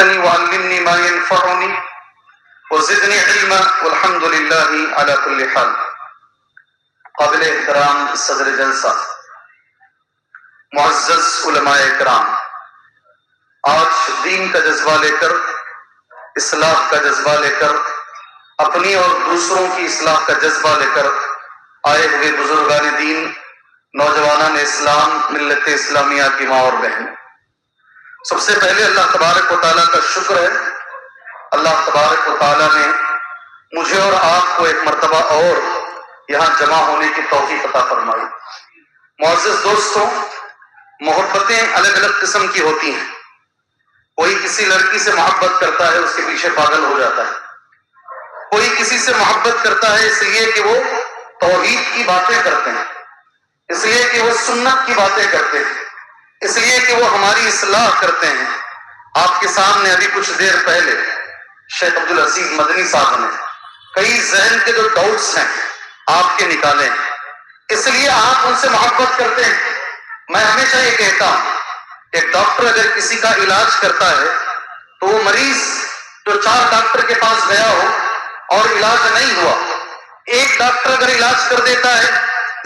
علمتني وعلمني ما ينفعني وزدني علما والحمد لله على كل حال. قابل احترام صدر جلسہ، معزز علماء کرام، آج دین کا جذبہ لے کر، اصلاح کا جذبہ لے کر، اپنی اور دوسروں کی اصلاح کا جذبہ لے کر آئے ہوئے بزرگان دین، نوجوانان اسلام، ملت اسلامیہ کی ماں اور بہن، سب سے پہلے اللہ تبارک و تعالیٰ کا شکر ہے. اللہ تبارک و تعالیٰ نے مجھے اور آپ کو ایک مرتبہ اور یہاں جمع ہونے کی توفیق عطا فرمائی. معزز دوستوں، محبتیں الگ الگ قسم کی ہوتی ہیں. کوئی کسی لڑکی سے محبت کرتا ہے، اس کے پیچھے پاگل ہو جاتا ہے. کوئی کسی سے محبت کرتا ہے اس لیے کہ وہ توحید کی باتیں کرتے ہیں، اس لیے کہ وہ سنت کی باتیں کرتے ہیں، اس لیے کہ وہ ہماری اصلاح کرتے ہیں. آپ کے سامنے ابھی کچھ دیر پہلے شیخ عبدالعزیز مدنی صاحب نے کئی ذہن کے جو ڈاؤٹس ہیں آپ کے نکالے ہیں، اس لیے آپ ان سے محبت کرتے ہیں. میں ہمیشہ یہ کہتا ہوں کہ ڈاکٹر اگر کسی کا علاج کرتا ہے تو وہ مریض جو 4 ڈاکٹر کے پاس گیا ہو اور علاج نہیں ہوا، ایک ڈاکٹر اگر علاج کر دیتا ہے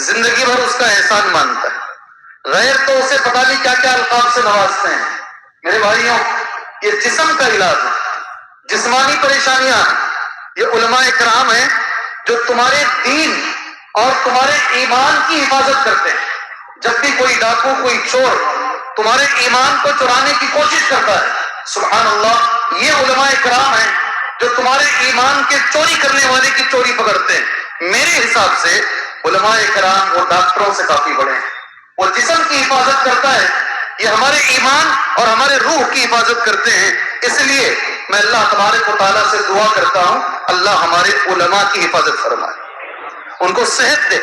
زندگی بھر اس کا احسان مانتا ہے. غیر تو اسے پتہ نہیں کیا کیا القاب سے نوازتے ہیں. میرے بھائیوں، یہ جسم کا علاج ہے، جسمانی پریشانیاں ہیں. یہ علماء کرام ہیں جو تمہارے دین اور تمہارے ایمان کی حفاظت کرتے ہیں. جب بھی کوئی ڈاکو، کوئی چور تمہارے ایمان کو چرانے کی کوشش کرتا ہے، سبحان اللہ، یہ علماء کرام ہیں جو تمہارے ایمان کے چوری کرنے والے کی چوری پکڑتے ہیں. میرے حساب سے علماء کرام وہ ڈاکٹروں سے کافی بڑے ہیں. وہ جسم کی حفاظت کرتا ہے، یہ ہمارے ایمان اور ہمارے روح کی حفاظت کرتے ہیں. اس لیے میں اللہ تبارک و تعالیٰ سے دعا کرتا ہوں اللہ ہمارے علماء کی حفاظت فرمائے، ان کو صحت دے،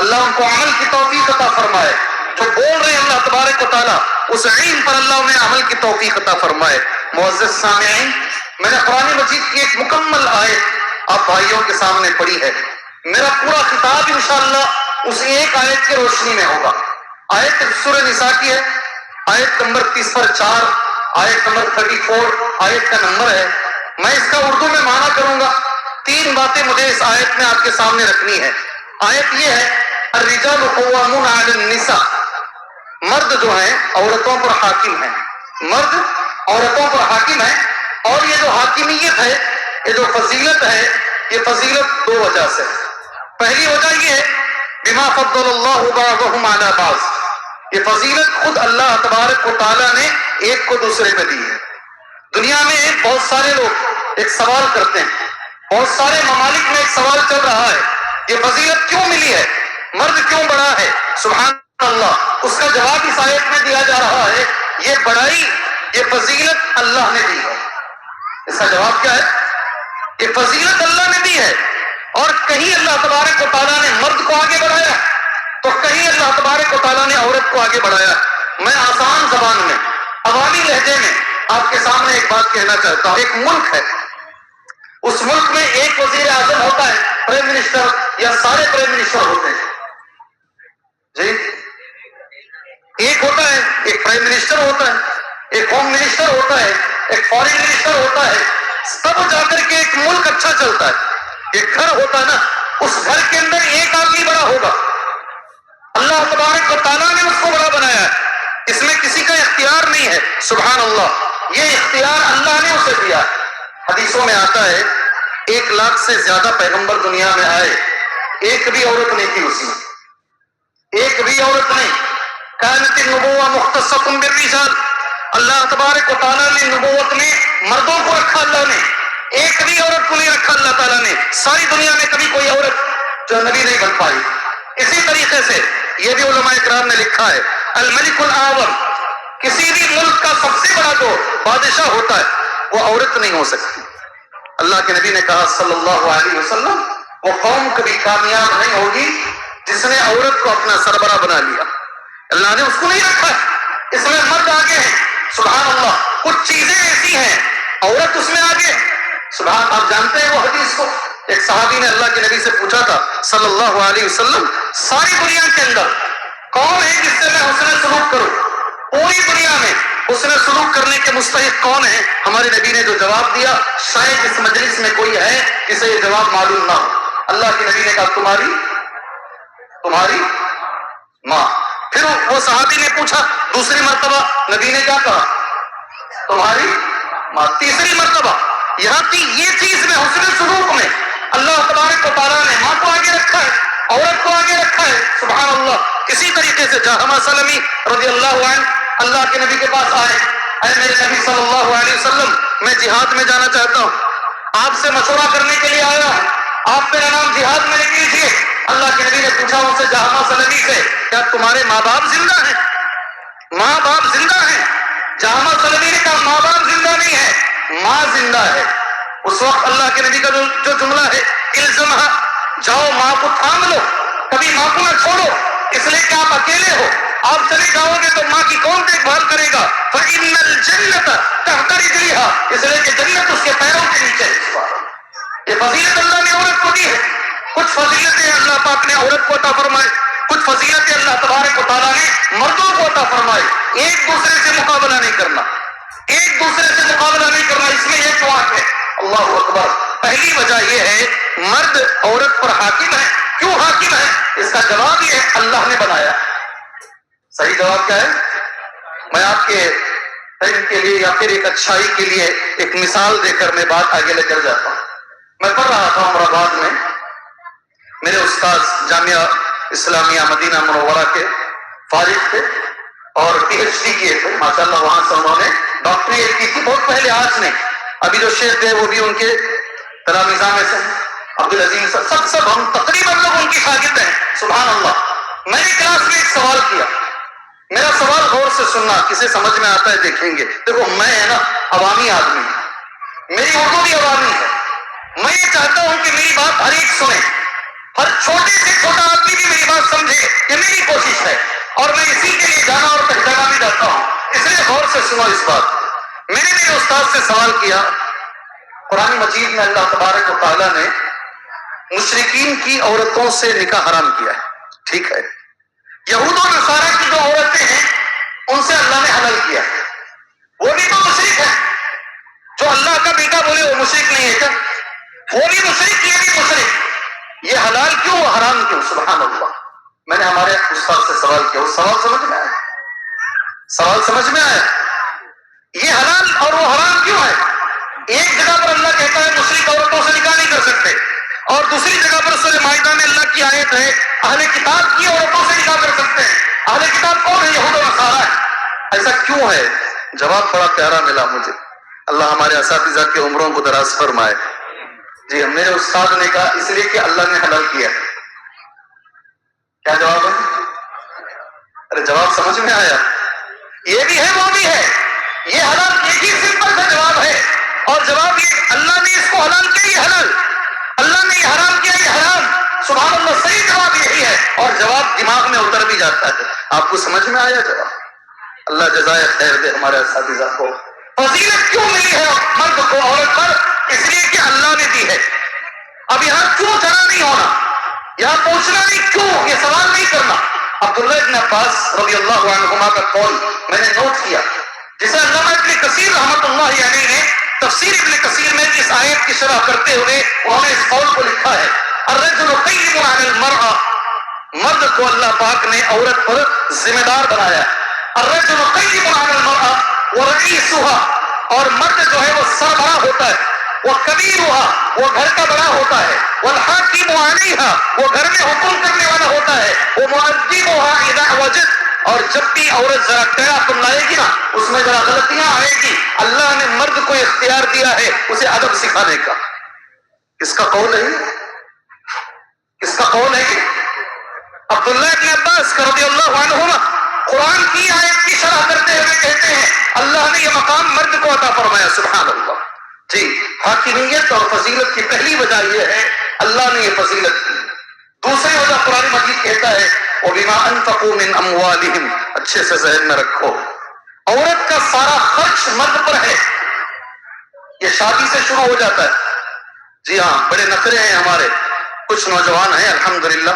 اللہ ان کو عمل کی توفیق عطا فرمائے. جو بول رہے ہیں اللہ تبارک و تعالیٰ اس علم پر اللہ انہیں عمل کی توفیق عطا فرمائے. معزز سامعین، میں نے قرآن مجید کی ایک مکمل آیت آپ بھائیوں کے سامنے پڑھی ہے. میرا پورا خطاب انشاءاللہ اس ایک آیت کی روشنی میں ہوگا. آیت سورہ نساء کی ہے، آیت نمبر 30 پر 4، آیت نمبر 34 آیت کا نمبر ہے. میں اس کا اردو میں معنی کروں گا. 3 باتیں مجھے اس آیت میں آپ کے سامنے رکھنی ہے. آیت یہ ہے، الرجال قوامون علی النساء، مرد جو ہیں عورتوں پر حاکم ہیں، مرد عورتوں پر حاکم ہیں. اور یہ جو حاکمیت ہے، یہ جو فضیلت ہے، یہ فضیلت 2 وجہ سے. پہلی وجہ یہ ہے بما فضل اللہ بعضهم علی بعض، یہ فضیلت خود اللہ تبارک و تعالیٰ نے ایک کو دوسرے پہ دی ہے. دنیا میں بہت سارے لوگ ایک سوال کرتے ہیں، بہت سارے ممالک میں ایک سوال چل رہا ہے، یہ فضیلت کیوں ملی ہے، مرد کیوں بڑا ہے؟ سبحان اللہ، اس کا جواب اس آیت میں دیا جا رہا ہے، یہ بڑائی، یہ فضیلت اللہ نے دی ہے. اس کا جواب کیا ہے؟ یہ فضیلت اللہ نے دی ہے. اور کہیں اللہ تبارک و تعالیٰ نے مرد کو آگے بڑھایا تو کہیں اللہ تبارک و تعالیٰ نے عورت کو آگے بڑھایا. میں آسان زبان میں، عوامی لہجے میں آپ کے سامنے ایک بات کہنا چاہتا ہوں. ایک ملک ہے، اس ملک میں ایک وزیر اعظم ہوتا ہے، پرائم منسٹر، یا سارے پرائم منسٹر ہوتے ہیں؟ جی، ایک ہوتا ہے، ایک پرائم منسٹر ہوتا ہے، ایک ہوم منسٹر ہوتا ہے، ایک فارن منسٹر ہوتا ہے. تب جا کر کے ایک ملک اچھا چلتا ہے. ایک گھر ہوتا ہے نا، اس گھر کے اندر ایک آدمی بڑا ہوگا، اللہ تبارک و تعالیٰ نے اس کو بڑا بنایا ہے، اس میں کسی کا اختیار نہیں ہے. سبحان اللہ، یہ اختیار اللہ نے اسے دیا. حدیثوں میں آتا ہے 1 لاکھ سے زیادہ پیغمبر دنیا میں آئے، ایک بھی عورت نہیں تھی اس میں، ایک بھی عورت نہیں. کانت النبوہ مختصۃ بالرجال، اللہ تبارک و تعالیٰ نے نبوت میں مردوں کو رکھا، اللہ نے ایک بھی عورت کو نہیں رکھا. اللہ تعالیٰ نے ساری دنیا میں کبھی کوئی عورت جو نبی نہیں بن پائی. اسی طریقے سے یہ بھی علماء کرام نے لکھا ہے، الملک الاعظم، کسی بھی ملک کا سب سے بڑا جو بادشاہ ہوتا ہے وہ عورت نہیں ہو سکتی. اللہ کے نبی نے کہا صلی اللہ علیہ وسلم، وہ قوم کبھی کامیاب نہیں ہوگی جس نے عورت کو اپنا سربراہ بنا لیا. اللہ نے اس کو نہیں رکھا، اس میں مرد آگے ہیں. سبحان اللہ، کچھ چیزیں ایسی ہیں عورت اس میں آگے. سبحان، آپ جانتے ہیں وہ حدیث کو، ایک صحابی نے اللہ کے نبی سے پوچھا تھا صلی اللہ علیہ وسلم، ساری دنیا کے اندر کون ہے جس سے میں حسن سلوک کروں؟ پوری دنیا میں حسن سلوک کرنے کے مستحق کون ہیں؟ ہمارے ہمارے نبی نے جو جواب دیا شاید اس مجلس میں کوئی ہے اسے یہ جواب معلوم نہ ہو. اللہ کے نبی نے کہا تمہاری ماں. پھر وہ صحابی نے پوچھا دوسری مرتبہ, نبی نے کیا کہا؟ تمہاری ماں. تیسری مرتبہ. یہاں کی یہ چیز میں حسن سلوک میں اللہ تبارک و تعالیٰ نے ماں کو آگے رکھا ہے, عورت کو آگے رکھا ہے. سبحان اللہ. اسی طریقے سے جہما سلمی رضی اللہ عنہ اللہ کے نبی کے پاس آئے, اے میرے نبی صلی اللہ علیہ وسلم میں جہاد میں جانا چاہتا ہوں, آپ سے مشورہ کرنے کے لیے آیا ہوں, آپ میرا نام جہاد میں لکھ لیجیے. اللہ کے نبی نے پوچھا ان سے جہما سلمی سے, کیا تمہارے ماں باپ زندہ ہیں؟ ماں باپ زندہ ہیں؟ جہما سلمی نے کہا ماں باپ زندہ نہیں ہے, ماں زندہ ہے. اس وقت اللہ کے نبی کا جو جملہ ہے الزمہا, جاؤ ماں کو تھام لو, کبھی ماں کو نہ چھوڑو, اس لیے کہ آپ اکیلے ہو, آپ چلے جاؤ گے تو ماں کی کون دیکھ بھال کرے گا؟ فَإِنَّ الْجَنَّةَ تَحْتَ رِجْلِهَا, اس لیے کہ جنت اس کے پیروں کے نیچے ہے. یہ فضیلت اللہ نے عورت کو دی ہے. کچھ فضیلتیں اللہ پاک نے عورت کو عطا فرمائے, کچھ فضیلتیں اللہ تبارک و تعالیٰ نے مردوں کو عطا فرمائے. ایک دوسرے سے مقابلہ نہیں کرنا, ایک دوسرے سے مقابلہ نہیں کرنا. اس میں یہ بات ہے, اللہ اکبر. پہلی وجہ یہ ہے مرد عورت پر حاکم ہے. کیوں حاکم ہے؟ اس کا جواب یہ ہے اللہ نے بنایا. صحیح جواب کیا ہے؟ میں آپ کے علم کے لیے یا پھر ایک اچھائی کے لیے ایک مثال دے کر میں بات آگے لے کر جاتا ہوں. میں پڑھ رہا تھا عمر آباد میں, میرے استاد جامعہ اسلامیہ مدینہ منورہ کے فارغ تھے اور پی ایچ ڈی کیے تھے ماشاءاللہ. وہاں سے انہوں نے ڈاکٹریٹ کی تھی بہت پہلے, آج نہیں. ابھی جو شیخ تھے وہ بھی ان کے تلامذہ میں سے, عبدالعظیم سب ہم تقریباً لوگ ان کی شاگرد ہیں. سبحان اللہ. میں نے کلاس میں ایک سوال کیا, میرا سوال غور سے سننا, کسے سمجھ میں آتا ہے دیکھیں گے. دیکھو میں ہے نا عوامی آدمی, میری اردو بھی عوامی ہے. میں یہ چاہتا ہوں کہ میری بات ہر ایک سنے, ہر چھوٹے سے چھوٹا آدمی بھی میری بات سمجھے, یہ میری کوشش ہے اور میں اسی کے لیے جانا اور پہچانا بھی چاہتا ہوں. اس لیے غور سے سنو اس بات. میں نے میرے استاد سے سوال کیا, قرآن مجید میں اللہ تبارک و تعالیٰ نے مشرکین کی عورتوں سے نکاح حرام کیا ہے, ٹھیک ہے. یہود و نصارہ کی جو عورتیں ہیں ان سے اللہ نے حلال کیا ہے. وہ بھی تو مشرک ہے, جو اللہ کا بیٹا بولے وہ مشرک نہیں ہے کیا؟ وہ بھی مشرک, یہ بھی مشرک. یہ حلال کیوں, وہ حرام کیوں؟ سبحان اللہ. میں نے ہمارے استاد سے سوال کیا, وہ سوال سمجھ میں آیا, سوال سمجھ میں آیا. یہ حلال اور وہ حرام کیوں ہے؟ ایک جگہ پر اللہ کہتا ہے مشرک عورتوں سے نکاح نہیں کر سکتے, اور دوسری جگہ پر سورہ مائدہ میں اللہ کی آیت ہے اہل کتاب کی عورتوں سے نکاح کر سکتے ہیں. اہل کتاب کون ہے؟ یہود و نصارہ ہے. ایسا کیوں ہے؟ جواب بڑا پیارا ملا مجھے. اللہ ہمارے اساتذہ کی عمروں کو دراز فرمائے. جی میرے استاد نے کہا اس لیے کہ اللہ نے حلال کیا. کیا جواب ہے؟ ارے جواب سمجھ میں آیا؟ یہ بھی ہے وہ بھی ہے. یہ حلال, ایک ہی سمپل سا جواب ہے, اور جواب یہ اللہ نے اس کو حلال کیا یہ حلال, اللہ نے یہ حرام کیا یہ حرام. سبحان اللہ. صحیح جواب یہی ہے, اور جواب دماغ میں اتر بھی جاتا ہے. آپ کو سمجھ میں آیا جواب؟ اللہ جزائے خیر دے ہمارے اساتذہ کو. فضیلت کیوں ملی ہے مرد کو عورت پر؟ اس لیے کہ اللہ نے دی ہے. اب یہاں کیوں جڑا نہیں ہونا, یہاں پوچھنا نہیں کیوں, یہ سوال نہیں کرنا. عبداللہ ابن عباس رضی اللہ عنہما کا قول میں نے نوٹ کیا, جسے علامہ ابن کثیر رحمۃ اللہ علیہ نے تفسیر ابن کثیر میں اس آیت کی شرح کرتے ہوئے انہوں نے اس قول کو لکھا ہے, الرجل قیم علی المرأة, مرد کو اللہ پاک نے عورت پر ذمہ دار بنایا. الرجل قیم علی المرأة ورئیسها, اور مرد جو ہے وہ سربراہ ہوتا ہے, وکبیرها, وہ گھر کا بڑا ہوتا ہے, والحاکم علیہا, وہ گھر میں حکم کرنے والا ہوتا ہے, ومؤدبها اذا وجد, اور جب بھی عورت ذرا ٹیڑھا پن لائے گی نا اس میں ذرا غلطیاں آئے گی, اللہ نے مرد کو اختیار دیا ہے اسے ادب سکھانے کا. کس کا قول ہے؟ کس کا قول ہے؟ عبداللہ ابن عباس رضی اللہ عنہما قرآن کی آیت کی شرح کرتے ہوئے کہتے ہیں اللہ نے یہ مقام مرد کو عطا فرمایا. سبحان اللہ. جی حاکمیت اور فضیلت کی پہلی وجہ یہ ہے اللہ نے یہ فضیلت کی. دوسری وجہ قرآن مجید کہتا ہے وَبِمَا أَنفَقُوا مِنْ أَمْوَالِهِمْ, اچھے سے ذہن میں رکھو عورت کا سارا خرچ مرد پر ہے. یہ شادی سے شروع ہو جاتا ہے. جی ہاں بڑے نخرے ہیں ہمارے, کچھ نوجوان ہیں الحمدللہ,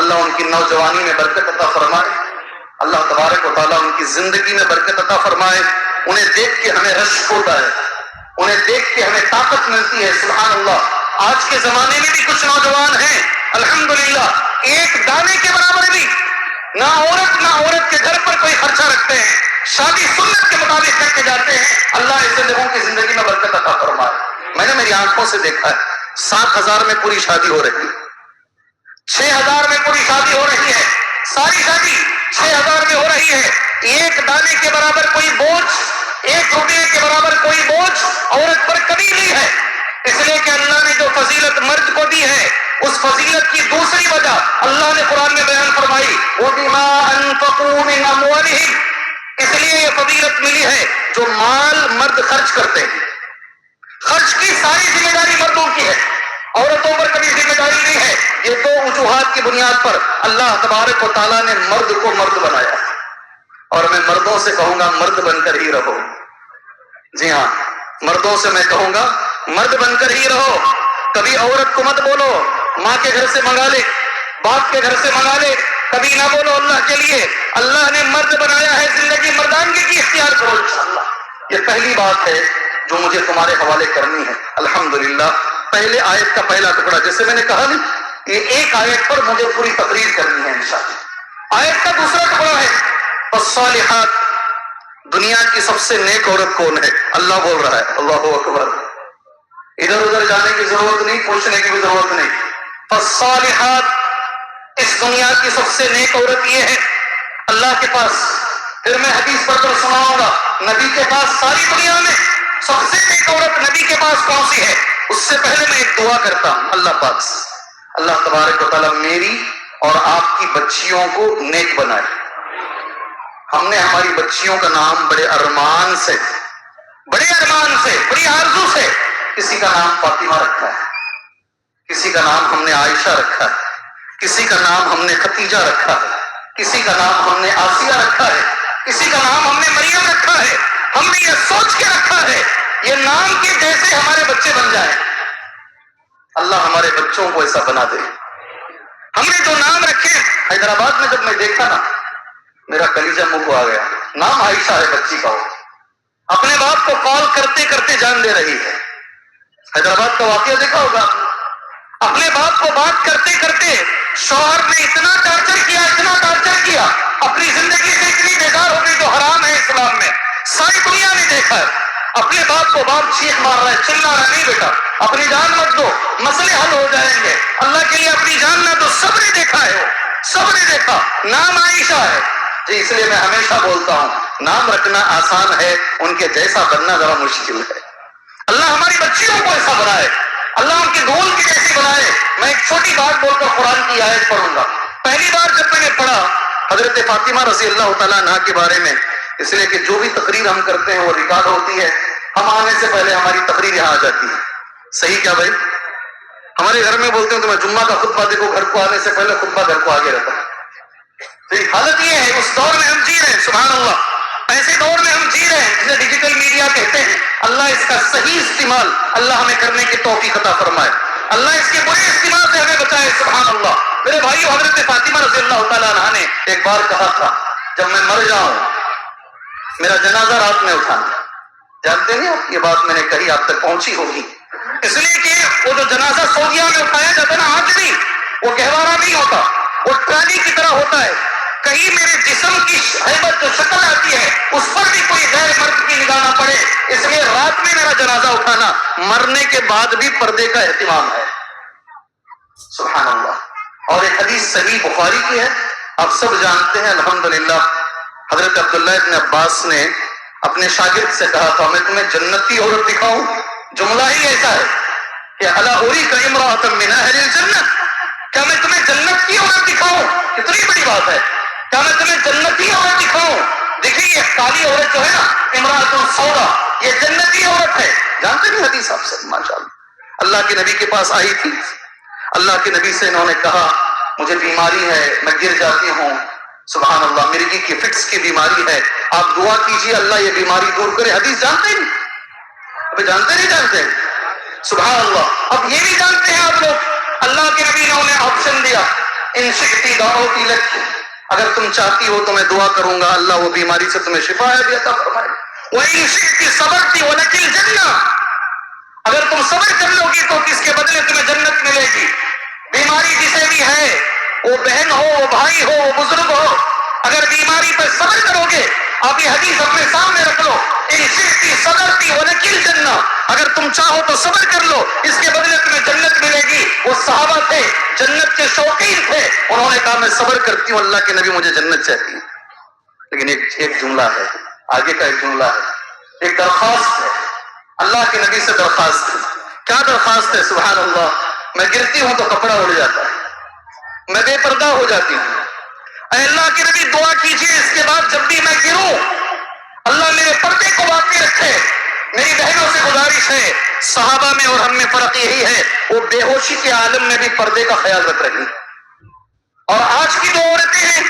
اللہ ان کی نوجوانی میں برکت عطا فرمائے, اللہ تبارک و تعالیٰ ان کی زندگی میں برکت عطا فرمائے. انہیں دیکھ کے ہمیں رشک ہوتا ہے, انہیں دیکھ کے ہمیں طاقت ملتی ہے. سبحان اللہ. آج کے زمانے میں بھی کچھ نوجوان ہیں الحمدللہ ایک دانے کے برابر بھی نہ عورت کے گھر پر کوئی خرچہ رکھتے ہیں, شادی سنت کے مطابق کر کے جاتے ہیں. اللہ ایسے لوگوں کی زندگی میں برکت عطا فرمائے. میں نے میری آنکھوں سے دیکھا ہے 7,000 میں پوری شادی ہو رہی ہے, 6,000 میں پوری شادی ہو رہی ہے, ساری شادی 6,000 میں ہو رہی ہے. ایک دانے کے برابر کوئی بوجھ, 1 روپے کے برابر کوئی بوجھ عورت پر کبھی نہیں ہے. اس لیے کہ اللہ نے جو فضیلت مرد کو دی ہے اس فضیلت کی دوسری وجہ اللہ نے قرآن میں بیان فرمائی وَبِمَا أَنفَقُوا مِنْ أَمْوَالِهِمْ. اس لیے یہ فضیلت ملی ہے جو مال مرد خرچ کرتے ہیں. خرچ کی ساری ذمہ داری مردوں کی ہے, عورتوں پر کبھی ذمہ داری نہیں ہے. یہ 2 وجوہات کی بنیاد پر اللہ تبارک و تعالیٰ نے مرد کو مرد بنایا. اور میں مردوں سے کہوں گا مرد بن کر ہی رہو. جی ہاں, مردوں سے میں کہوں گا مرد بن کر ہی رہو. کبھی عورت کو مت بولو ماں کے گھر سے منگا لے, باپ کے گھر سے منگا لے, کبھی نہ بولو اللہ کے لیے. اللہ نے مرد بنایا ہے, زندگی مردانگی کی اختیار کرو انشاءاللہ. یہ پہلی بات ہے جو مجھے تمہارے حوالے کرنی ہے. الحمدللہ پہلے آیت کا پہلا ٹکڑا, جیسے میں نے کہا نا یہ ایک آیت پر مجھے پوری تقریر کرنی ہے انشاءاللہ. آیت کا دوسرا ٹکڑا ہے فالصالحات. دنیا کی سب سے نیک عورت کون ہے؟ اللہ بول رہا ہے, اللہ اکبر. ادھر ادھر جانے کی ضرورت نہیں, پوچھنے کی بھی ضرورت نہیں. فالصالحات, اس دنیا کی سب سے نیک عورت یہ ہے اللہ کے پاس. پھر میں حدیث پڑھ کر سناؤں گا نبی کے پاس ساری دنیا میں سب سے نیک عورت نبی کے پاس کون سی ہے. اس سے پہلے میں ایک دعا کرتا ہوں اللہ پاک سے, اللہ تبارک و تعالیٰ میری اور آپ کی بچیوں کو نیک بنائے. ہم نے ہماری بچیوں کا نام بڑے ارمان سے, بڑی آرزو سے, کسی کا نام فاطمہ رکھا ہے, کسی کا نام ہم نے عائشہ رکھا ہے, کسی کا نام ہم نے ختیجہ رکھا ہے, کسی کا نام ہم نے آسیہ رکھا ہے, کسی کا نام ہم نے مریم رکھا ہے. ہم نے یہ سوچ کے رکھا ہے یہ نام کے جیسے ہمارے بچے بن جائیں. اللہ ہمارے بچوں کو ایسا بنا دے. ہم نے جو نام رکھے حیدرآباد میں جب میں دیکھا نا میرا کلیجہ منہ کو آ گیا. نام عائشہ ہے بچی کا, وہ اپنے باپ کو کال کرتے کرتے جان دے رہی ہے. حیدرآباد کا واقعہ دیکھا ہوگا, اپنے باپ کو بات کرتے کرتے شوہر نے اتنا ٹارچر کیا اپنی زندگی سے اتنی بیکار ہو گئی جو حرام ہے اسلام میں. ساری دنیا نے دیکھا ہے اپنے باپ کو باپ چیخ مار رہا ہے, چلا رہا ہے, نہیں بیٹا اپنی جان مت دو, مسئلے حل ہو جائیں گے, اللہ کے لیے اپنی جان نہ دو. سب نے دیکھا ہے, وہ سب نے دیکھا. نام عائشہ ہے جی. اس لیے میں ہمیشہ بولتا ہوں نام رکھنا آسان ہے, ان کے جیسا بننا ذرا مشکل ہے. اللہ ہماری بچیوں کو ایسا بنائے, اللہ ان کی دھول کی جیسی بنائے. میں ایک چھوٹی بات بول کر قرآن کی آیت پڑھوں گا. پہلی بار جب میں نے پڑھا حضرت فاطمہ رضی اللہ تعالیٰ عنہا کے بارے میں, اس لیے کہ جو بھی تقریر ہم کرتے ہیں وہ ریکارڈ ہوتی ہے, ہم آنے سے پہلے ہماری تقریر یہاں آ جاتی ہے. صحیح کیا بھائی؟ ہمارے گھر میں بولتے ہیں تمہیں جمعہ کا خطبہ دیکھو, گھر کو آنے سے پہلے خطبہ گھر کو آگے رہتا ہے. تو حالت یہ ہے, اس دور میں ہم جی رہے ہیں, سبحان اللہ, ایسے دور میں ہم جی رہے ہیں جسے ڈیجیٹل میڈیا کہتے ہیں. اللہ اس کا صحیح استعمال اللہ ہمیں کرنے کی توفیق عطا فرمائے, اللہ اس کے برے استعمال سے ہمیں بچائے. سبحان اللہ. میرے بھائیو, حضرت فاطمہ رضی اللہ تعالیٰ عنہا نے ایک بار کہا تھا جب میں مر جاؤں میرا جنازہ رات میں اٹھانا. جانتے ہیں آپ یہ بات میں نے کہی آپ تک پہنچی ہوگی, اس لیے کہ وہ جو جنازہ سعودیہ میں اٹھایا جاتا ہے نا آج بھی, وہ گہوارہ نہیں ہوتا, وہ ٹرالی کی طرح ہوتا ہے. کہیں میرے جسم کی ہیبت جو شکل آتی ہے اس پر بھی کوئی غیر مرد کی نگاہ نہ پڑے, اس لیے رات میں میرا جنازہ اٹھانا. مرنے کے بعد بھی پردے کا اہتمام ہے. سبحان اللہ. اور ایک حدیث صحیح بخاری کی ہے, آپ سب جانتے ہیں الحمدللہ. حضرت عبداللہ ابن عباس نے اپنے شاگرد سے کہا تھا میں تمہیں جنتی عورت دکھاؤں. جملہ ہی ایسا ہے کہ الا اریک امرأۃ من اہل الجنہ, کیا میں تمہیں جنت کی عورت دکھاؤں؟ کتنی بڑی بات ہے, کیا میں تمہیں جنتی عورت دکھاؤں؟ دیکھیے یہ کالی عورت جو ہے نا امرأۃ سودا, یہ جنتی عورت ہے. جانتے نہیں حدیث آپ سے ماشاءاللہ. اللہ کے نبی کے پاس آئی تھی, اللہ کے نبی سے انہوں نے کہا مجھے بیماری ہے, میں گر جاتی ہوں. سبحان اللہ, مرگی کی فٹس کی بیماری ہے, آپ دعا کیجیے اللہ یہ بیماری دور کرے. حدیث جانتے نہیں, ابھی جانتے نہیں جانتے. سبحان اللہ. اب یہ بھی جانتے ہیں آپ لوگ, اللہ کے نبی نے انہیں آپشن دیا, ان شئتی دعوتی لک, اگر تم چاہتی ہو تو میں دعا کروں گا اللہ وہ بیماری سے تمہیں شفا بھی عطا فرمائے. وَإِن شِئْتِ صَبَرْتِ وَلَكِ الْجَنَّةُ, گی. بیماری جسے بھی ہے، وہ بہن ہو، وہ بھائی ہو، وہ بزرگ ہو، اگر بیماری پر صبر کرو گے، آپ یہ حدیث اپنے سامنے رکھ لو، ان شئتی صبرتی ولکل جنہ، اگر تم چاہو تو صبر کر لو، اس کے بدلے تمہیں جنت ملے گی. وہ صحابہ تھے، جنت کے شوقین تھے، انہوں نے کہا میں صبر کرتی ہوں اللہ کے نبی مجھے جنت چاہیے. لیکن ایک جملہ ہے، آگے کا ایک جملہ ہے، ایک درخواست ہے، اللہ کے نبی سے درخواست ہے. کیا درخواست ہے؟ سبحان اللہ. میں گرتی ہوں تو کپڑا اڑ جاتا ہے، میں بے پردہ ہو جاتی ہوں. اے اللہ کے نبی دعا کیجئے اس کے بعد جب بھی میں گروں اللہ میرے پردے کو باقی رکھے. میری بہنوں سے گزارش ہے، صحابہ میں اور ہم میں فرق یہی ہے، وہ بے ہوشی کے عالم میں بھی پردے کا خیال رکھ رہی. اور آج کی جو عورتیں ہیں،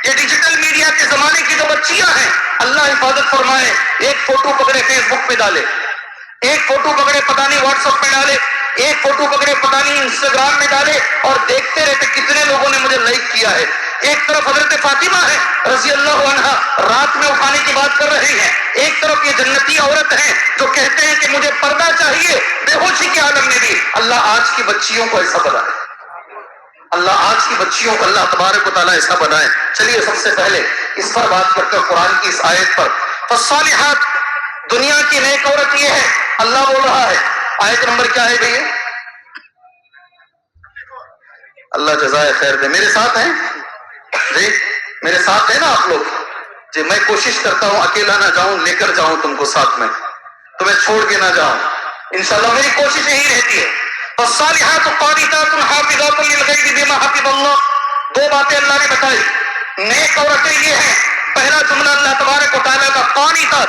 یہ ڈیجیٹل میڈیا کے زمانے کی جو بچیاں ہیں، اللہ حفاظت فرمائے، ایک فوٹو پکڑے فیس بک پہ ڈالے، ایک فوٹو پکڑے پتہ نہیں واٹس ایپ پہ ڈالے، ایک فوٹو پکڑے پتہ نہیں انسٹاگرام میں ڈالے، اور دیکھتے رہتے کتنے لوگوں نے مجھے لائک کیا ہے. ایک طرف حضرت فاطمہ ہے رضی اللہ عنہا رات میں اٹھانے کی بات کر رہی ہیں، ایک طرف یہ جنتی عورت ہیں جو کہتے ہیں کہ مجھے پردہ چاہیے بے ہوشی کے عالم میں بھی. اللہ آج کی بچیوں کو ایسا بنائے، اللہ آج کی بچیوں کو اللہ تبارک و تعالیٰ ایسا بنائے. چلیے سب سے پہلے اس پر بات کرتے ہیں، قرآن کی اس آیت پر. فالصالحات، دنیا کی نیک عورت یہ ہے، اللہ بول رہا ہے. آیت نمبر کیا ہے بھئی؟ اللہ جزائے خیر دے. میرے ساتھ ہیں جی؟ میرے ساتھ ہیں نا آپ لوگ جی؟ میں کوشش کرتا ہوں اکیلا نہ جاؤں، لے کر جاؤں تم کو ساتھ میں، تمہیں چھوڑ کے نہ جاؤں. انشاءاللہ میری کوشش یہی رہتی ہے. فالصالحات قانتات حافظات للغیب بما حفظ اللہ. دو باتیں اللہ نے بتائی. نیک عورتیں یہ ہیں، پہلا جملہ اللہ تبارک و تعالیٰ کا قانتات.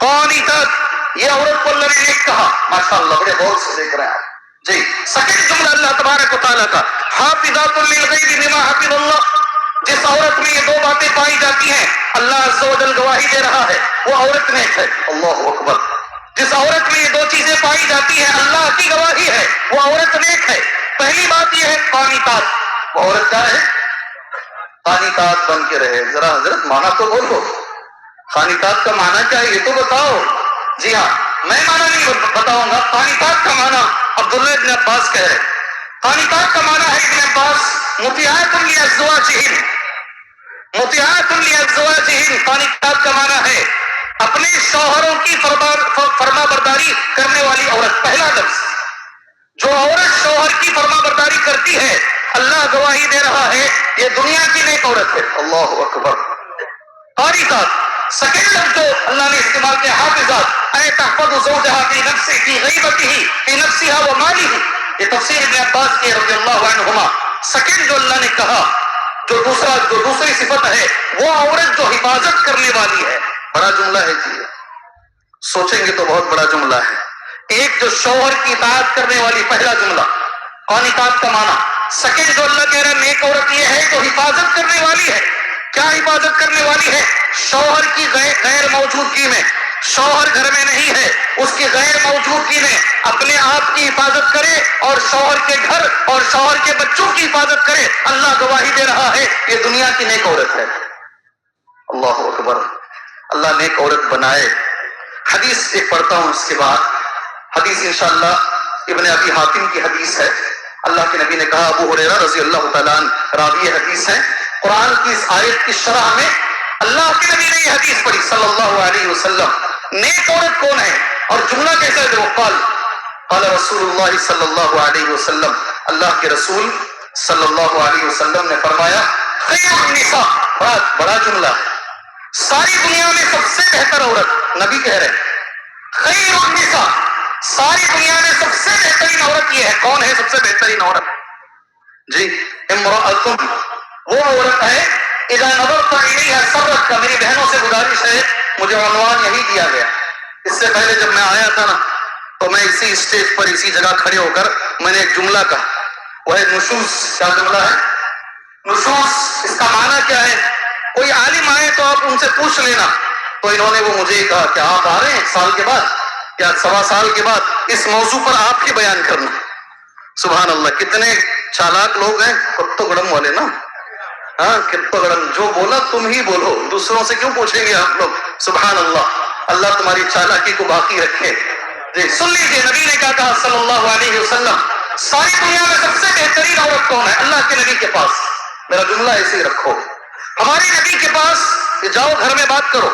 قانتات، یہ عورت کو اللہ نے نیک کہا. ماشاءاللہ بڑے غور سے دیکھ رہے ہیں آپ جی. سیکنڈ جملہ اللہ تبارک و تعالیٰ کا حافظات للغیب بما حفظ اللہ. جس عورت میں یہ دو باتیں پائی جاتی ہیں اللہ عز و جل گواہی دے رہا ہے وہ عورت نیک ہے. اللہ اکبر. جس عورت میں یہ دو چیزیں پائی جاتی ہیں اللہ کی گواہی ہے وہ عورت نیک ہے. پہلی بات یہ ہے قانتات. وہ عورت کیا ہے؟ قانتات بن کے رہے. ذرا حضرت معنی تو بولو، قانتات کا معنی کیا ہے یہ تو بتاؤ. جی ہاں، میں معنی نہیں بتاؤں گا. قانتات کا معنی عبداللہ ابن عباس کہہ رہے. قانتات کا معنی ہے ابن عباس مطیعات لازواجہن. مطیعات لازواجہن قانتات کا معنی ہے اپنے شوہروں کی فرما برداری کرنے والی عورت. پہلا لفظ، جو عورت شوہر کی فرما برداری کرتی ہے اللہ گواہی دے رہا ہے یہ دنیا کی نیک عورت ہے. اللہ اکبر. قانتات. سیکنڈ لفظ جو اللہ نے استعمال کیا حافظات، اے تحفظ زوجہا فی نفسہ فی غیبتہ فی نفسہا و مالہ. یہ تفسیر ابن عباس کی رضی اللہ عنہما. سیکنڈ جو اللہ نے کہا، جو دوسری صفت ہے وہ عورت جو حفاظت کرنے والی ہے. بڑا جملہ ہے جی، سوچیں گے تو بہت بڑا جملہ ہے. ایک جو شوہر کی اطاعت کرنے والی، پہلا جملہ قانتات کا معنی. سیکنڈ جو اللہ کہہ رہا ہے نیک عورت یہ ہے جو حفاظت کرنے والی ہے. کیا حفاظت کرنے والی ہے؟ شوہر کی غیر موجودگی میں، شوہر گھر میں نہیں ہے، اس کی غیر موجودگی میں اپنے آپ کی حفاظت کرے اور شوہر کے گھر اور شوہر کے بچوں کی حفاظت کرے. اللہ گواہی دے رہا ہے یہ دنیا کی نیک عورت ہے. اللہ اکبر. اللہ نیک عورت بنائے. حدیث ایک پڑھتا ہوں اس کے بعد. حدیث انشاءاللہ ابن ابی حاتم کی حدیث ہے. اللہ کے نبی نے کہا، ابو ہریرہ رضی اللہ تعالیٰ عنہ راوی حدیث ہے. قرآن کی اس آیت کی شرح میں اللہ کے نبی نے یہ حدیث پڑھی صلی اللہ علیہ وسلم. نیک عورت کون ہے اور جملہ کیسا ہے؟ قال رسول اللہ صلی اللہ علیہ وسلم. اللہ کے رسول صلی اللہ علیہ وسلم نے فرمایا خیر النساء. بڑا جملہ ہے. ساری دنیا میں سب سے بہتر عورت نبی کہہ رہے ہیں خیر النساء. ساری دنیا میں سب سے بہترین عورت یہ ہے. کون ہے سب سے بہترین عورت؟ جی، امرأۃ، وہ عورت ہے اذا نظرت الیہا سرتک. میری بہنوں سے گزارش ہے، مجھے عنوان یہی دیا گیا. اس سے پہلے جب میں آیا تھا نا تو میں اسی اسٹیج پر اسی جگہ کھڑے ہو کر میں نے ایک جملہ کہا، وہ ہے نشوز. کیا جملہ ہے؟ نشوز. اس کا معنی کیا ہے؟ کوئی عالم آئے تو آپ ان سے پوچھ لینا. تو انہوں نے وہ مجھے کہا کہ آپ آ رہے ہیں 1 سال کے بعد یا 1.25 سال کے بعد اس موضوع پر آپ ہی بیان کرنا. سبحان اللہ. کتنے چالاک لوگ ہیں، کتو گڑم والے نا. ہاں، کتو گڑم. جو بولا تم ہی بولو، دوسروں سے کیوں پوچھیں گے آپ لوگ. سبحان اللہ. اللہ تمہاری چالاکی کو باقی رکھے. جی سن لیجیے، نبی نے کیا کہا صلی اللہ علیہ وسلم. ساری دنیا میں سب سے بہترین عورت کون ہے؟ اللہ کے نبی کے پاس. میرا جملہ ایسے ہی رکھو. ہمارے نبی کے پاس جاؤ گھر میں بات کرو,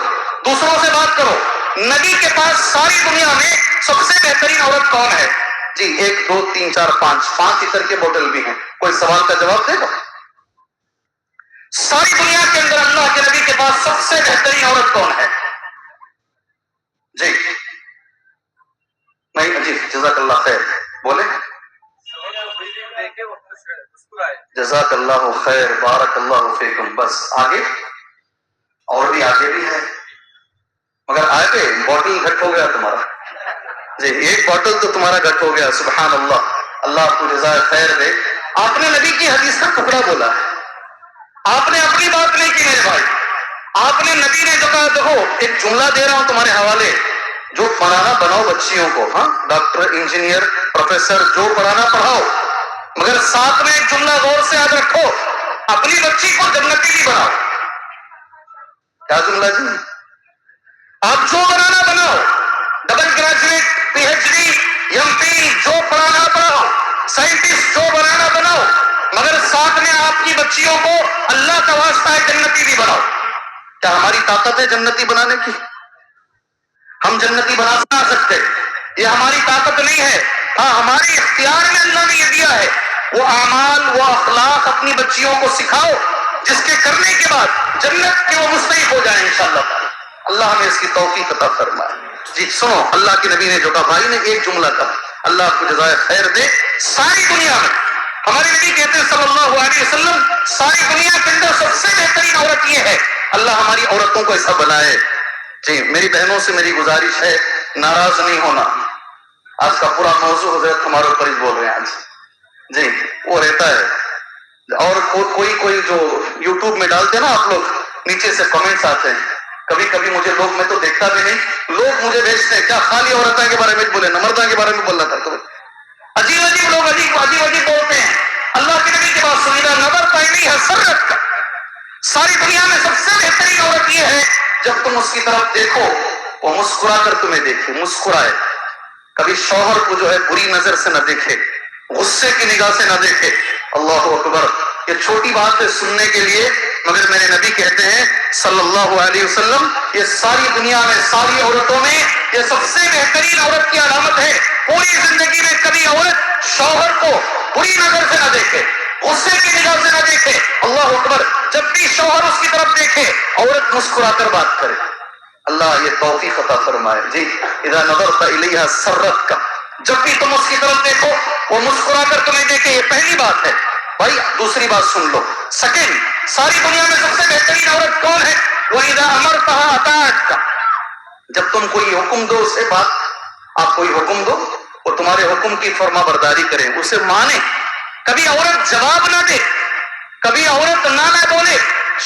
دوسروں سے بات کرو, نبی کے پاس ساری دنیا میں سب سے بہترین عورت کون ہے؟ جی 1 2 3 4 5 اتر کے بوتل بھی ہیں. کوئی سوال کا جواب دے گا؟ ساری دنیا کے اندر اللہ کے نبی کے پاس سب سے بہترین عورت کون ہے؟ جی نہیں جی جزاک اللہ خیر, بولے جزاک اللہ خیر, بارک اللہ فیکم. بس آگے اور بھی آگے بھی ہے, مگر آگے بوٹل گھٹ ہو گیا تمہارا. جی 1 بوٹل تو تمہارا گھٹ ہو گیا. سبحان اللہ, اللہ آپ کو جزائے خیر دے. آپ نے نبی کی حدیث کا ٹکڑا بولا, آپ نے اپنی بات نہیں کی میرے بھائی. آپ نے نبی نے جو کہا, دیکھو ایک جملہ دے رہا ہوں تمہارے حوالے, جو پڑھانا بناؤ بچیوں کو, ہاں ڈاکٹر انجینئر پروفیسر جو پڑھانا پڑھاؤ, مگر ساتھ میں ایک جملہ غور سے یاد رکھو, اپنی بچی کو جنتی بھی بناؤ. کیا جملہ جی؟ آپ جو بنانا بناؤ, double graduate, P H D, M P, جو پڑھانا پڑھاؤ, سائنٹسٹ جو بنانا بناؤ, مگر ساتھ میں آپ کی بچیوں کو اللہ کا واسطہ ہے جنتی بھی بناؤ. کیا ہماری طاقت ہے جنتی بنانے کی؟ ہم جنتی بنا سکتے, یہ ہماری طاقت نہیں ہے. ہاں ہمارے اختیار میں اللہ نے یہ دیا ہے, وہ اعمال وہ اخلاق اپنی بچیوں کو سکھاؤ جس کے کرنے کے بعد جنت کے وہ مستحق ہو جائیں انشاءاللہ. اللہ ہمیں اس کی توفیق عطا فرمائے. جی سنو, اللہ کے نبی نے جو کہا, بھائی نے ایک جملہ کہا, اللہ آپ کو جزائے خیر دے. ساری دنیا میں ہمارے نبی کہتے ہیں صلی اللہ علیہ وسلم, ساری دنیا کے اندر سب سے بہترین عورت یہ ہے. اللہ ہماری عورتوں کو ایسا بنائے. جی میری بہنوں سے میری گزارش ہے, ناراض نہیں ہونا. آج کا پورا موضوع حضرت ہمارے اوپر ہی بول رہے ہیں آج. جی وہ رہتا ہے, اور کوئی جو یوٹیوب میں ڈالتے ہیں نا آپ لوگ, نیچے سے کمنٹس آتے ہیں. کبھی کبھی مجھے لوگ, میں تو دیکھتا بھی نہیں, لوگ مجھے بھیجتے ہیں, کیا خالی عورتوں کے بارے میں بولے, مردوں کے بارے میں بولنا تھا. تو عجیب عجیب لوگ عجیب بولتے ہیں. اللہ کے نبی کے پاس سنیدہ نظر پہنی ہے سرت کا. ساری دنیا میں سب سے بہترین عورت یہ ہے, جب تم اس کی طرف دیکھو وہ مسکرا کر تمہیں دیکھے, مسکرائے. کبھی شوہر کو جو ہے بری نظر سے نہ دیکھے, غصے کی نگاہ سے نہ دیکھے. اللہ اکبر. یہ چھوٹی بات ہے سننے کے لیے, مگر میرے نبی کہتے ہیں صلی اللہ علیہ وسلم, یہ ساری دنیا میں ساری عورتوں میں یہ سب سے بہترین عورت کی علامت ہے. پوری زندگی میں کبھی عورت شوہر کو بری نظر سے نہ دیکھے, غصے کی نگاہ سے نہ دیکھے. اللہ اکبر. جب بھی شوہر اس کی طرف دیکھے, عورت مسکرا کر بات کرے. اللہ یہ توفیق عطا فرمائے. جی اذا نظرت الیہا سرت کا, جب بھی تم اس کی طرف دیکھو وہ مسکرا کر تمہیں دیکھے. یہ پہلی بات ہے بھائی. دوسری بات سن لو, سیکنڈ, ساری دنیا میں سب سے بہترین عورت کون ہے؟ وَإِذَا أَمَرْتَهَا أَطَاعَتْكَ. جب تم کوئی حکم دو اسے, بات آپ کوئی حکم دو, وہ تمہارے حکم کی فرما برداری کریں, اسے مانے. کبھی عورت جواب نہ دے, کبھی عورت نہ بولے,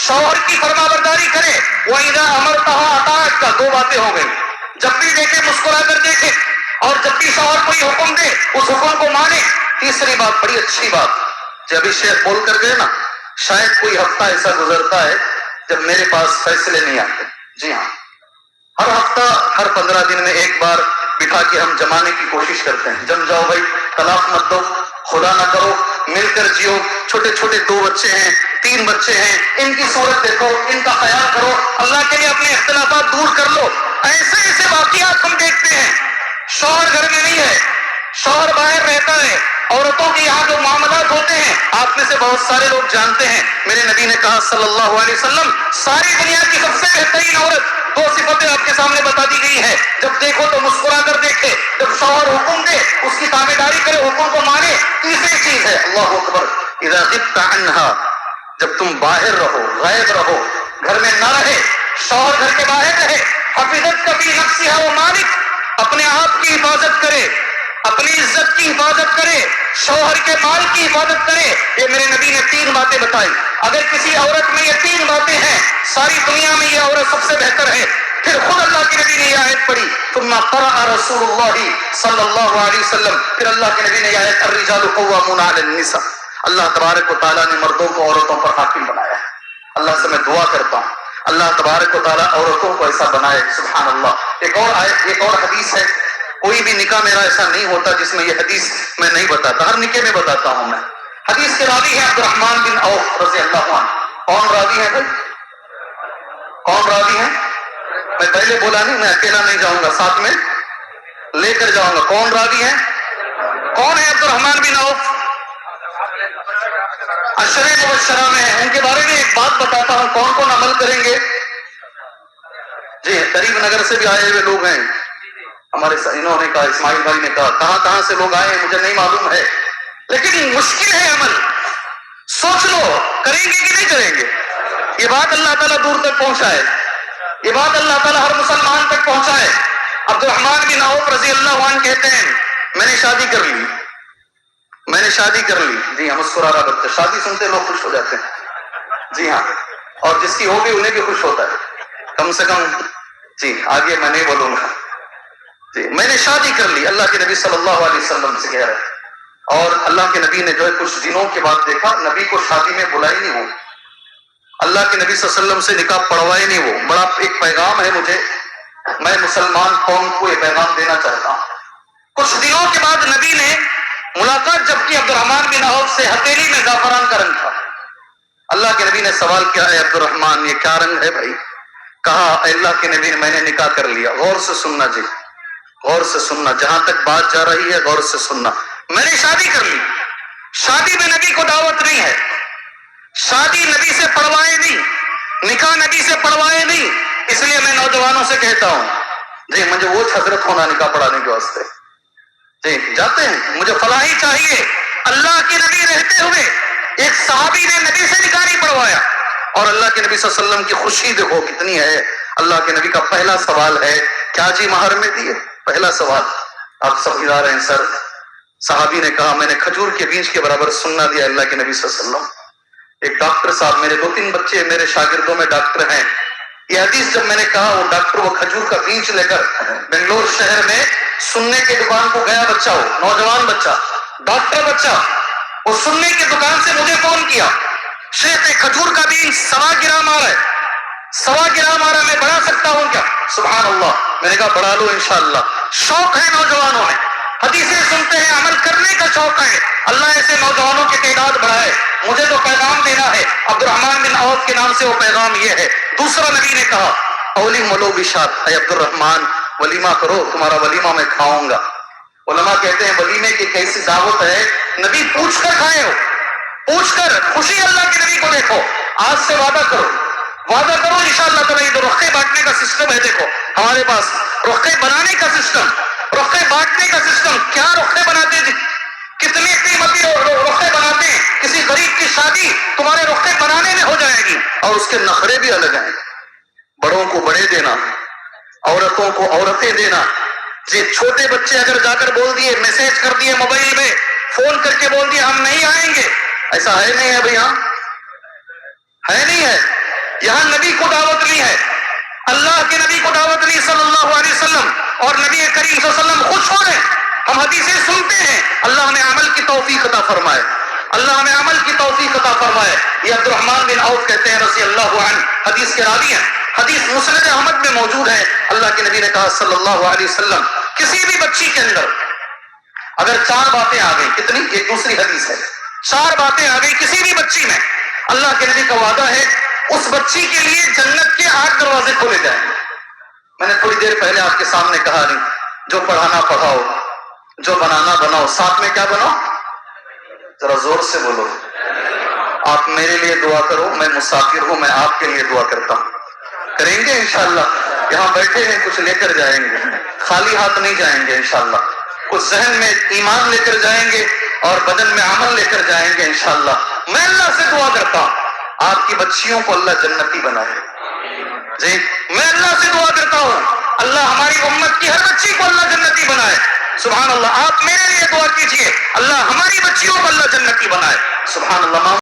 شوہر کی فرما برداری کرے. وَإِذَا أَمَرْتَهَا أَطَاعَتْكَ. 2 باتیں ہو گئی. جب بھی دیکھے مسکرا کر دیکھے, اور جب بھی شوہر کوئی حکم دے اس حکم کو مانے. تیسری بات, بڑی اچھی بات, جب ابھی شیخ بول کر گئے نا, شاید کوئی ہفتہ ایسا گزرتا ہے جب میرے پاس فیصلے نہیں آتے. جی ہاں, ہر ہفتہ ہر 15 دن میں ایک بار بٹھا کے ہم جمانے کی کوشش کرتے ہیں. جم جاؤ بھائی, طلاق مت دو, خدا نہ کرو, مل کر جیو. چھوٹے چھوٹے 2 بچے ہیں, 3 بچے ہیں, ان کی صورت دیکھو, ان کا خیال کرو, اللہ کے لیے اپنے اختلافات دور کر لو. ایسے ایسے واقعات ہم دیکھتے ہیں. شوہر گھر میں نہیں ہے, شوہر باہر رہتا ہے. عورتوں کے یہاں جو معاملات ہوتے ہیں آپ میں سے بہت سارے لوگ جانتے ہیں. میرے نبی نے کہا صلی اللہ علیہ وسلم, ساری دنیا کی سب سے بہترین عورت, 2 صفتیں آپ کے سامنے بتا دی گئی ہے. جب دیکھو تو مسکرا کر دیکھے, جب شوہر حکم دے اس کی تابعداری کرے, حکم کو مانے. تیسری چیز ہے, اللہ اکبر, اذا غبت عنها. جب تم باہر رہو, غائب رہو, گھر میں نہ رہے, شوہر گھر کے باہر رہے, حفظت کبھی نفسها و مالک, اپنے آپ کی حفاظت کرے, اپنی عزت کی حفاظت کرے, شوہر کے مال کی حفاظت کرے. یہ میرے نبی نے 3 باتیں بتائی. اگر کسی عورت میں یہ 3 باتیں ہیں, ساری دنیا میں یہ عورت سب سے بہتر ہے. پھر خود اللہ کے نبی نے یہ آیت پڑھی, ثم قرأ رسول اللہ صلی اللہ علیہ وسلم, پھر اللہ کے نبی نے یہ آیت, الرجال قوامون علی النساء. اللہ تبارک و تعالیٰ نے مردوں کو عورتوں پر حاکم بنایا ہے. اللہ سے میں دعا کرتا ہوں اللہ تبارک و تعالیٰ عورتوں کو ایسا بنائے. سبحان اللہ. ایک اور آیت, ایک اور حدیث ہے, کوئی بھی نکاح میرا ایسا نہیں ہوتا جس میں یہ حدیث میں نہیں بتاتا، ہر نکاح میں بتاتا ہوں میں۔ حدیث کے راوی ہیں عبد الرحمن بن عوف رضی اللہ عنہ۔ کون راوی ہیں بھائی؟ کون راوی ہیں؟ میں پہلے بولا نہیں، میں اکیلا نہیں جاؤں گا، ساتھ میں لے کر جاؤں گا۔ کون راوی ہیں؟ کون ہے عبد الرحمن بن عوف؟ عشرے مبشرہ میں ہیں۔ ان کے بارے میں ایک بات بتاتا ہوں، کون کون عمل کریں گے؟ جی قریب نگر سے بھی آئے ہوئے لوگ ہیں ہمارے، انہوں نے کہا، اسماعیل بھائی نے کہا، کہاں کہاں سے لوگ آئے ہیں مجھے نہیں معلوم ہے، لیکن مشکل ہے عمل۔ سوچ لو کریں گے کہ نہیں کریں گے؟ یہ بات اللہ تعالیٰ دور تک پہنچائے، یہ بات اللہ تعالیٰ ہر مسلمان تک پہنچائے۔ عبد الرحمن بن عوف رضی اللہ عنہ کہتے ہیں میں نے شادی کر لی، میں نے شادی کر لی۔ جی ہاں، مسکرا رہا بچہ، شادی سنتے لوگ خوش ہو جاتے ہیں۔ جی ہاں، اور جس کی ہوگی انہیں بھی خوش ہوتا ہے کم سے کم۔ جی آگے میں نہیں بولوں گا۔ جی میں نے شادی کر لی، اللہ کے نبی صلی اللہ علیہ وسلم سے کہہ رہے، اور اللہ کے نبی نے جو ہے کچھ دنوں کے بعد دیکھا نبی کو شادی میں بلائی نہیں ہو، اللہ کے نبی صلی اللہ علیہ وسلم سے نکاح پڑھوائے نہیں وہ۔ بڑا ایک پیغام ہے مجھے، میں مسلمان قوم کو یہ پیغام دینا چاہتا ہوں۔ کچھ دنوں کے بعد نبی نے ملاقات جب کی عبد الرحمن بن عوف سے، ہتھیلی میں زعفران کا رنگ تھا۔ اللہ کے نبی نے سوال کیا، اے عبد الرحمن یہ کیا رنگ ہے بھائی؟ کہا اے اللہ کے نبی میں نے نکاح کر لیا۔ غور سے سننا جی، غور سے سننا، جہاں تک بات جا رہی ہے غور سے سننا۔ میں نے شادی کر لی، شادی میں نبی کو دعوت نہیں ہے، شادی نبی سے پڑھوائے نہیں، نکاح نبی سے پڑھوائے نہیں، اس لیے میں نوجوانوں سے کہتا ہوں جی مجھے وہ حضرت ہونا نکاح پڑھانے کے واسطے، جی جاتے ہیں مجھے فلاحی چاہیے۔ اللہ کے نبی رہتے ہوئے ایک صحابی نے نبی سے نکاح نہیں پڑھوایا، اور اللہ کے نبی صلی اللہ علیہ وسلم کی خوشی دیکھو کتنی ہے۔ اللہ کے نبی کا پہلا سوال ہے کیا جی مہر میں دیے؟ پہلا سوال۔ آپ سب ادھر ہیں سر؟ صحابی نے کہا میں نے کھجور کے بیج کے برابر سننا دیا اللہ کے نبی صلی اللہ علیہ وسلم۔ ایک ڈاکٹر صاحب، میرے 2-3 بچے میرے شاگردوں میں ڈاکٹر ہیں، یہ حدیث جب میں نے کہا وہ ڈاکٹر وہ کھجور کا بیج لے کر بنگلور شہر میں سننے کی دکان کو گیا، بچہ ہو نوجوان بچہ ڈاکٹر بچہ، وہ سننے کی دکان سے مجھے فون کیا، شیخ کھجور کا بیج 1.25 گرام آ رہا ہے، 1.25 گرام آ رہا ہے، میں بڑھا سکتا ہوں کیا؟ سبحان اللہ۔ میں نے کہا بڑھا لو انشاءاللہ۔ شوق ہے نوجوانوں میں، حدیثیں سنتے ہیں، عمل کرنے کا شوق ہے، اللہ ایسے نوجوانوں کی تعداد بڑھائے۔ مجھے تو پیغام دینا ہے، عبد الرحمن بن عوف کے نام سے وہ پیغام یہ ہے۔ دوسرا نبی نے کہا اولی ملو بشات، اے عبد الرحمن ولیمہ کرو، تمہارا ولیمہ میں کھاؤں گا۔ علماء کہتے ہیں ولیمے کی کیسی دعوت ہے، نبی پوچھ کر کھائے ہو، پوچھ کر خوشی اللہ کے نبی کو دیکھو، آج سے وعدہ کرو، وعدہ کرو انشاءاللہ تعالیٰ۔ یہ رخے بانٹنے کا سسٹم ہے، دیکھو ہمارے پاس رخے بنانے کا سسٹم، رخے بانٹنے کا سسٹم۔ کیا رخے بناتے ہیں، کتنے قیمتی رخے بناتے ہیں، کسی غریب کی شادی تمہارے رخے بنانے میں ہو جائے گی، اور اس کے نخرے بھی الگ ہیں، بڑوں کو بڑے دینا، عورتوں کو عورتیں دینا۔ جی چھوٹے بچے اگر جا کر بول دیے، میسج کر دیے موبائل میں، فون کر کے بول دیے ہم نہیں آئیں گے، ایسا ہے نہیں ہے بھائی؟ ہاں ہے نہیں ہے؟ یہاں نبی کو دعوت نہیں ہے، اللہ کے نبی کو دعوت نہیں صلی اللہ علیہ وسلم، اور نبی کریم صلی اللہ علیہ وسلم خوش ہو رہے ہیں، ہم حدیثیں سنتے ہیں، اللہ ہمیں عمل کی توفیق عطا فرمائے، اللہ ہمیں عمل کی توفیق عطا فرمائے۔ یہ عبد الرحمن بن عوف کہتے ہیں رضی اللہ عنہ، حدیث کے راوی ہیں، حدیث مسند احمد میں موجود ہے۔ اللہ کے نبی نے کہا صلی اللہ علیہ وسلم کسی بھی بچی کے اندر اگر 4 باتیں آ گئی، کتنی؟ ایک دوسری حدیث ہے، 4 باتیں آ گئی کسی بھی بچی میں، اللہ کے نبی کا وعدہ ہے اس بچی کے لیے جنت کے 8 دروازے کھولے جائیں گے۔ میں نے تھوڑی دیر پہلے آپ کے سامنے کہا نہیں، جو پڑھانا پڑھاؤ، جو بنانا بناؤ، ساتھ میں کیا بناؤ؟ ذرا زور سے بولو، آپ میرے لیے دعا کرو، میں مسافر ہوں، میں آپ کے لیے دعا کرتا ہوں، کریں گے انشاءاللہ۔ یہاں بیٹھے ہیں کچھ لے کر جائیں گے، خالی ہاتھ نہیں جائیں گے انشاءاللہ، کچھ ذہن میں ایمان لے کر جائیں گے اور بدن میں عمل لے کر جائیں گے انشاءاللہ۔ میں اللہ سے دعا کرتا ہوں آپ کی بچیوں کو اللہ جنتی بنائے، جی میں اللہ سے دعا کرتا ہوں اللہ ہماری امت کی ہر بچی کو اللہ جنتی بنائے، سبحان اللہ۔ آپ میرے لیے دعا کیجئے اللہ ہماری بچیوں کو اللہ جنتی بنائے، سبحان اللہ۔